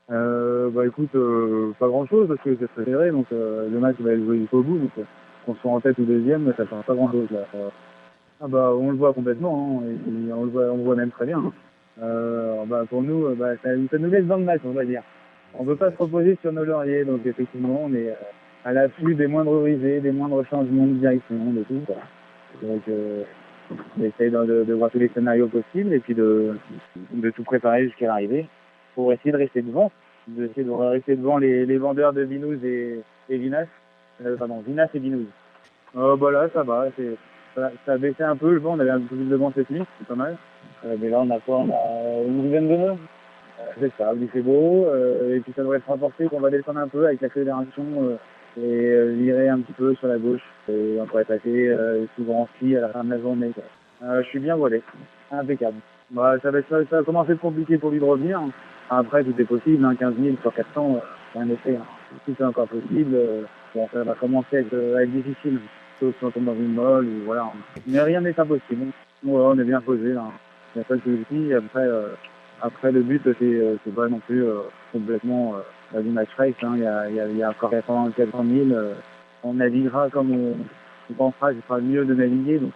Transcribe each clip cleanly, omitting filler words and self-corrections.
Bah écoute, pas grand chose parce que c'est très serré, donc le match va être joué jusqu'au bout, donc qu'on soit en tête ou deuxième, ça change pas grand chose là. Ah bah on le voit complètement, hein, et puis on le voit même très bien, hein. Bah pour nous, bah, ça nous laisse dans le match, on va dire. On ne peut pas se reposer sur nos lauriers, donc effectivement on est à l'afflux des moindres risées, des moindres changements de direction, de tout, quoi. Donc on essaye de voir tous les scénarios possibles et puis de tout préparer jusqu'à l'arrivée pour essayer de rester devant, d'essayer de rester devant les vendeurs de Binous et Vinas, pardon, Vinas et Binous. Bah là, ça va, ça a baissé un peu le vent, on avait un peu plus de vent cette nuit, c'est pas mal. Mais là, on a quoi? On a une dizaine de nœuds. C'est ça, il fait beau, et puis ça devrait se rapporter qu'on va descendre un peu avec l'accélération et virer un petit peu sur la gauche. Et on pourrait passer sous grand ski à la fin de la journée, quoi. Je suis bien volé, impeccable. Bah, ça va commencer de compliqué pour lui de revenir. Après, tout est possible, hein, 15 000 sur 400, rien n'est fait, hein. Si c'est encore possible, bon, ça va commencer à être difficile, sauf si on tombe dans une molle, ou voilà. Mais rien n'est impossible. Ouais, on est bien posé, là. Il y a pas de souci. Après, le but, c'est pas non plus complètement du match race, hein. Il y a encore 400 000. On naviguera comme on pensera que ce sera mieux de naviguer. Donc,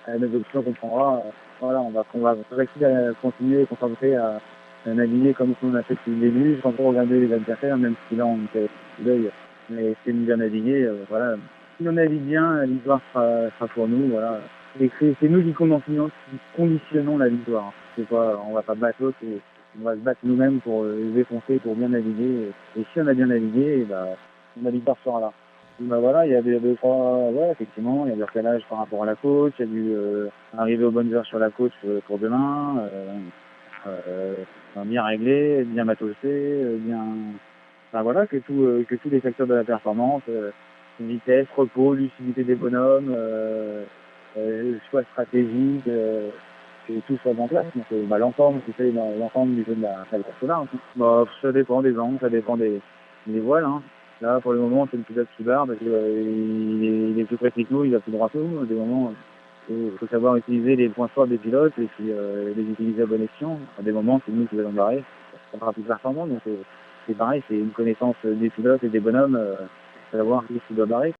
les options qu'on prendra, voilà, on va rester à continuer et concentrer à naviguer comme on a fait depuis le début, sans trop regarder les adversaires, même si là, on était l'œil. Mais c'est bien naviguer, voilà. Si on navigue bien, la victoire sera pour nous, voilà. Et c'est nous qui conditionnons la victoire. C'est pas, on va pas battre l'autre, on va se battre nous-mêmes pour les défoncer, pour bien naviguer. Et si on a bien navigué, bah, la victoire sera là. Et bah voilà, il y a deux, trois, ouais, effectivement, il y a du recalage par rapport à la côte, il y a du arriver aux bonnes heures sur la côte pour demain, bien réglé, bien matossé, bien, enfin voilà, que tous les facteurs de la performance, vitesse, repos, lucidité des bonhommes, choix stratégique, que tout soit en place. Donc, bah, l'ensemble, c'est l'ensemble du jeu de la course au large, hein. Bah, ça dépend des angles, ça dépend des voiles, hein. Là, pour le moment, c'est le pilote qui barre parce qu'il il est plus précis que nous, il va plus droit que nous. À des moments, il faut savoir utiliser les points forts des pilotes et puis les utiliser à bon escient. À des moments, c'est nous qui allons barrer. Ça sera plus performant. Donc, c'est pareil, c'est une connaissance des pilotes et des bonhommes, savoir qui doit barrer.